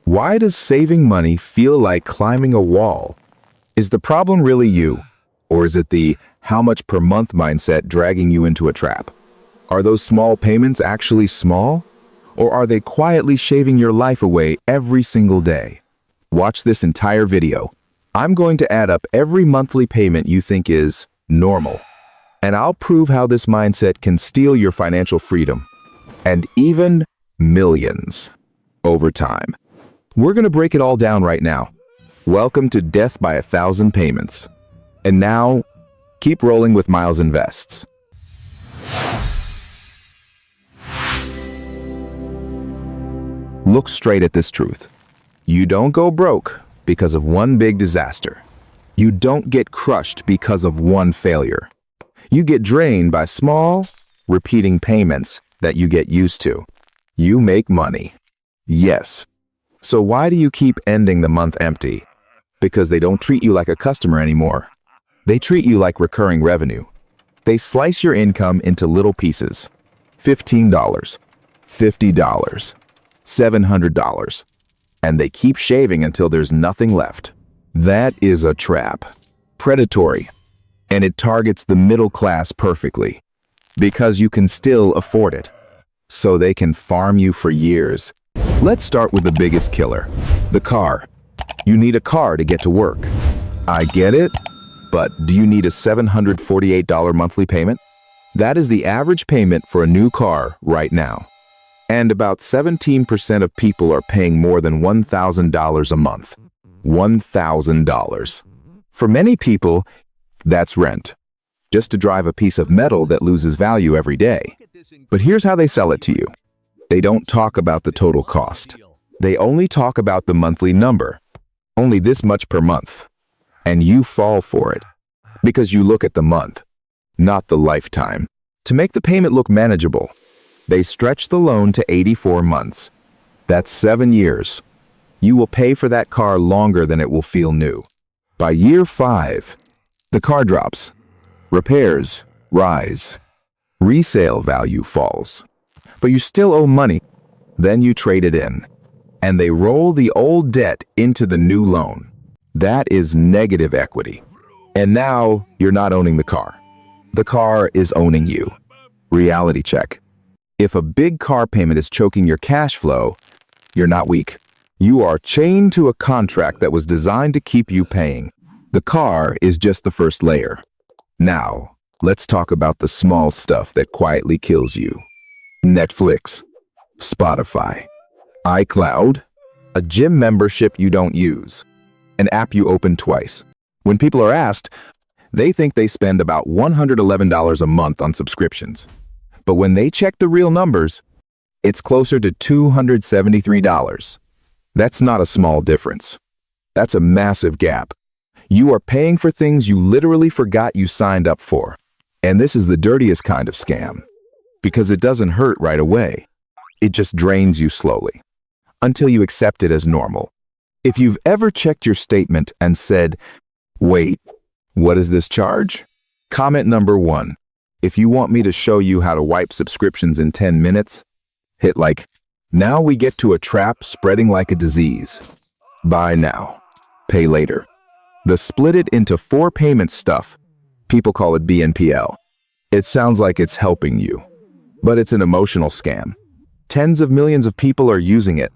Why does saving money feel like climbing a wall? Is the problem really you? Or is it the how much per month mindset dragging you into a trap? Are those small payments actually small? Or are they quietly shaving your life away every single day? Watch this entire video. I'm going to add up every monthly payment you think is normal. And I'll prove how this mindset can steal your financial freedom. And even millions over time. We're going to break it all down right now. Welcome to Death by 1,000 Payments. And now, keep rolling with Miles Invests. Look straight at this truth. You don't go broke because of one big disaster. You don't get crushed because of one failure. You get drained by small, repeating payments that you get used to. You make money. Yes. So why do you keep ending the month empty? Because they don't treat you like a customer anymore. They treat you like recurring revenue. They slice your income into little pieces. $15, $50, $700. And they keep shaving until there's nothing left. That is a trap. Predatory. And it targets the middle class perfectly. Because you can still afford it. So they can farm you for years. Let's start with the biggest killer, the car. You need a car to get to work. I get it, but do you need a $748 monthly payment? That is the average payment for a new car right now. And about 17% of people are paying more than $1,000 a month. $1,000. For many people, that's rent. Just to drive a piece of metal that loses value every day. But here's how they sell it to you. They don't talk about the total cost. They only talk about the monthly number. Only this much per month. And you fall for it. Because you look at the month, not the lifetime. To make the payment look manageable, they stretch the loan to 84 months. That's 7 years. You will pay for that car longer than it will feel new. By year 5, the car drops. Repairs rise. Resale value falls. But you still owe money. Then you trade it in. And they roll the old debt into the new loan. That is negative equity. And now you're not owning the car. The car is owning you. Reality check. If a big car payment is choking your cash flow, you're not weak. You are chained to a contract that was designed to keep you paying. The car is just the first layer. Now, let's talk about the small stuff that quietly kills you. Netflix, Spotify, iCloud, a gym membership you don't use, an app you open twice. When people are asked, they think they spend about $111 a month on subscriptions. But when they check the real numbers, it's closer to $273. That's not a small difference. That's a massive gap. You are paying for things you literally forgot you signed up for. And this is the dirtiest kind of scam. Because it doesn't hurt right away. It just drains you slowly. Until you accept it as normal. If you've ever checked your statement and said, wait, what is this charge? Comment number 1. If you want me to show you how to wipe subscriptions in 10 minutes, hit like. Now we get to a trap spreading like a disease. Buy now, pay later. The split it into 4 payment stuff. People call it BNPL. It sounds like it's helping you. But it's an emotional scam. Tens of millions of people are using it.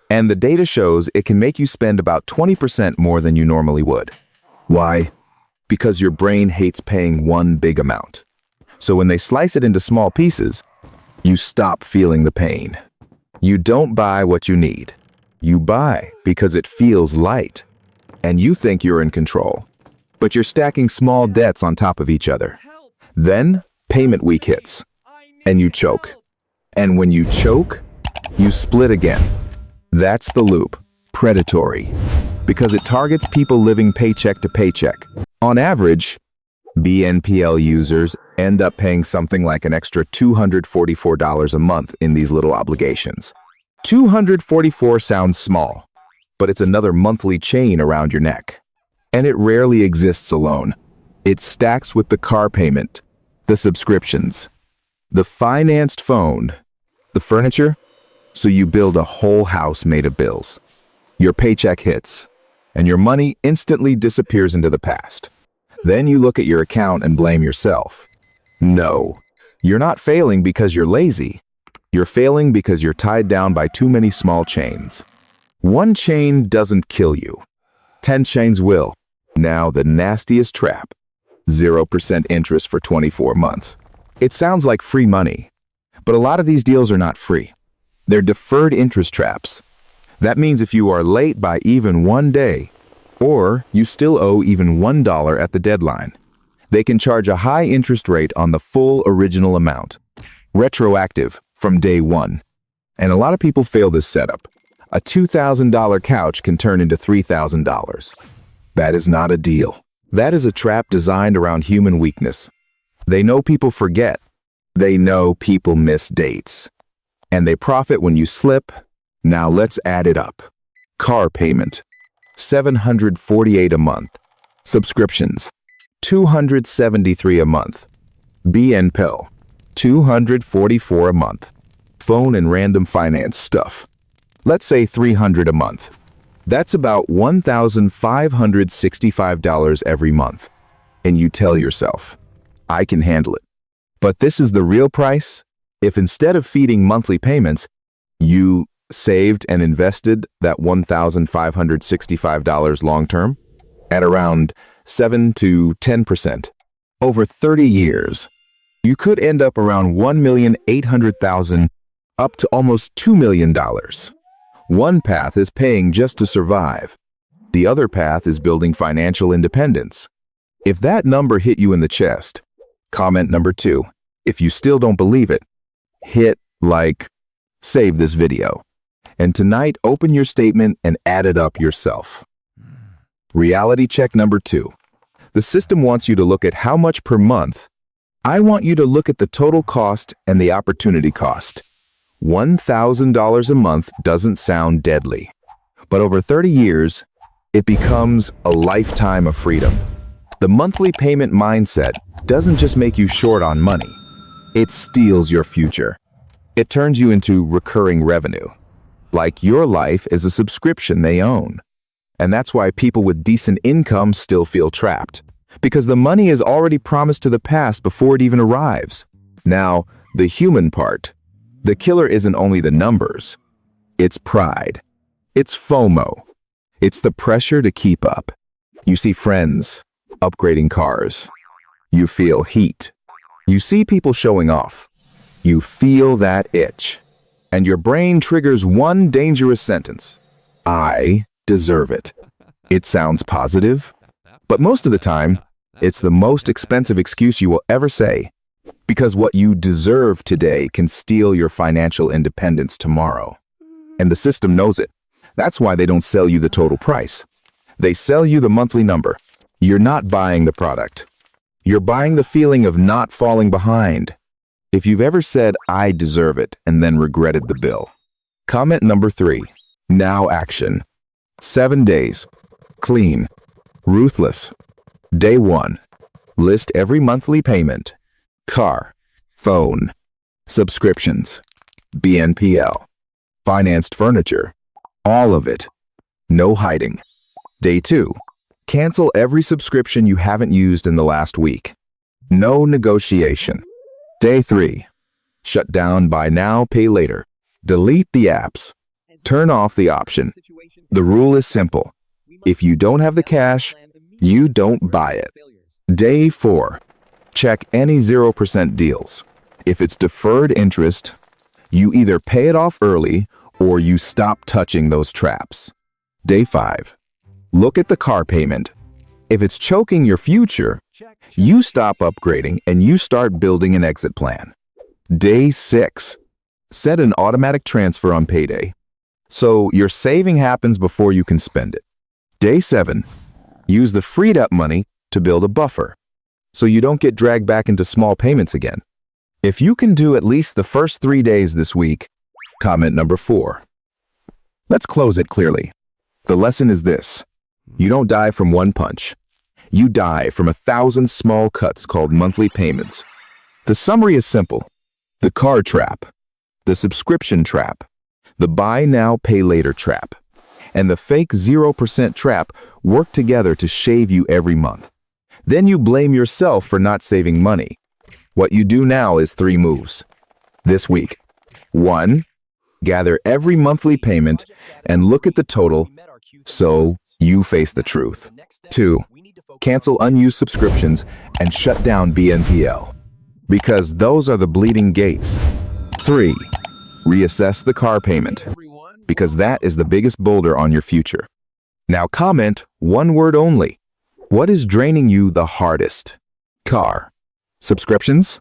And the data shows it can make you spend about 20% more than you normally would. Why? Because your brain hates paying one big amount. So when they slice it into small pieces, you stop feeling the pain. You don't buy what you need. You buy because it feels light. And you think you're in control. But you're stacking small debts on top of each other. Then, payment week hits. And you choke. And when you choke, you split again. That's the loop. Predatory. Because it targets people living paycheck to paycheck. On average, BNPL users end up paying something like an extra $244 a month in these little obligations. $244 sounds small, but it's another monthly chain around your neck. And it rarely exists alone. It stacks with the car payment, the subscriptions, the financed phone, the furniture, so you build a whole house made of bills. Your paycheck hits, and your money instantly disappears into the past. Then you look at your account and blame yourself. No, you're not failing because you're lazy. You're failing because you're tied down by too many small chains. One chain doesn't kill you. 10 chains will. Now the nastiest trap. 0% interest for 24 months. It sounds like free money, but a lot of these deals are not free. They're deferred interest traps. That means if you are late by even 1 day, or you still owe even $1 at the deadline, they can charge a high interest rate on the full original amount. Retroactive from day one. And a lot of people fail this setup. A $2,000 couch can turn into $3,000. That is not a deal. That is a trap designed around human weakness. They know people forget. They know people miss dates. And they profit when you slip. Now let's add it up. Car payment, $748 a month. Subscriptions, $273 a month. BNPL, $244 a month. Phone and random finance stuff. Let's say $300 a month. That's about $1,565 every month. And you tell yourself, I can handle it. But this is the real price. If instead of feeding monthly payments, you saved and invested that $1,565 long-term at around 7 to 10% over 30 years, you could end up around $1,800,000 up to almost $2 million. One path is paying just to survive. The other path is building financial independence. If that number hit you in the chest, comment number 2. If you still don't believe it, hit like, save this video. And tonight, open your statement and add it up yourself. Reality check number 2. The system wants you to look at how much per month. I want you to look at the total cost and the opportunity cost. $1,000 a month doesn't sound deadly, but over 30 years, it becomes a lifetime of freedom. The monthly payment mindset doesn't just make you short on money. It steals your future. It turns you into recurring revenue. Like your life is a subscription they own. And that's why people with decent income still feel trapped. Because the money is already promised to the past before it even arrives. Now, the human part. The killer isn't only the numbers. It's pride. It's FOMO. It's the pressure to keep up. You see friends upgrading cars. You feel heat. You see people showing off. You feel that itch. And your brain triggers one dangerous sentence. I deserve it. It sounds positive, but most of the time, it's the most expensive excuse you will ever say. Because what you deserve today can steal your financial independence tomorrow. And the system knows it. That's why they don't sell you the total price. They sell you the monthly number. You're not buying the product. You're buying the feeling of not falling behind. If you've ever said, I deserve it, and then regretted the bill. Comment number 3. Now action. 7 days. Clean. Ruthless. Day 1. List every monthly payment. Car. Phone. Subscriptions. BNPL. Financed furniture. All of it. No hiding. Day 2. Cancel every subscription you haven't used in the last week. No negotiation. Day 3. Shut down buy now, pay later. Delete the apps. Turn off the option. The rule is simple. If you don't have the cash, you don't buy it. Day 4. Check any 0% deals. If it's deferred interest, you either pay it off early or you stop touching those traps. Day 5. Look at the car payment. If it's choking your future, you stop upgrading and you start building an exit plan. Day 6. Set an automatic transfer on payday, so your saving happens before you can spend it. Day 7. Use the freed up money to build a buffer, so you don't get dragged back into small payments again. If you can do at least the first 3 days this week, comment number 4. Let's close it clearly. The lesson is this. You don't die from one punch. You die from 1,000 small cuts called monthly payments. The summary is simple. The car trap, the subscription trap, the buy now, pay later trap, and the fake 0% trap work together to shave you every month. Then you blame yourself for not saving money. What you do now is 3 moves. This week. 1. Gather every monthly payment and look at the total so you face the truth. 2. Cancel unused subscriptions and shut down BNPL, because those are the bleeding gates. 3. Reassess the car payment, because that is the biggest boulder on your future. Now comment one word only. What is draining you the hardest? Car, subscriptions,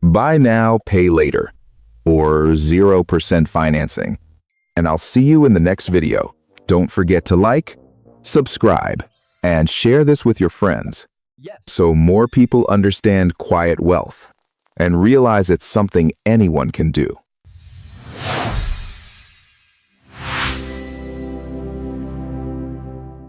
buy now, pay later, or 0% financing. And I'll see you in the next video. Don't forget to like, subscribe, and share this with your friends so more people understand quiet wealth and realize it's something anyone can do.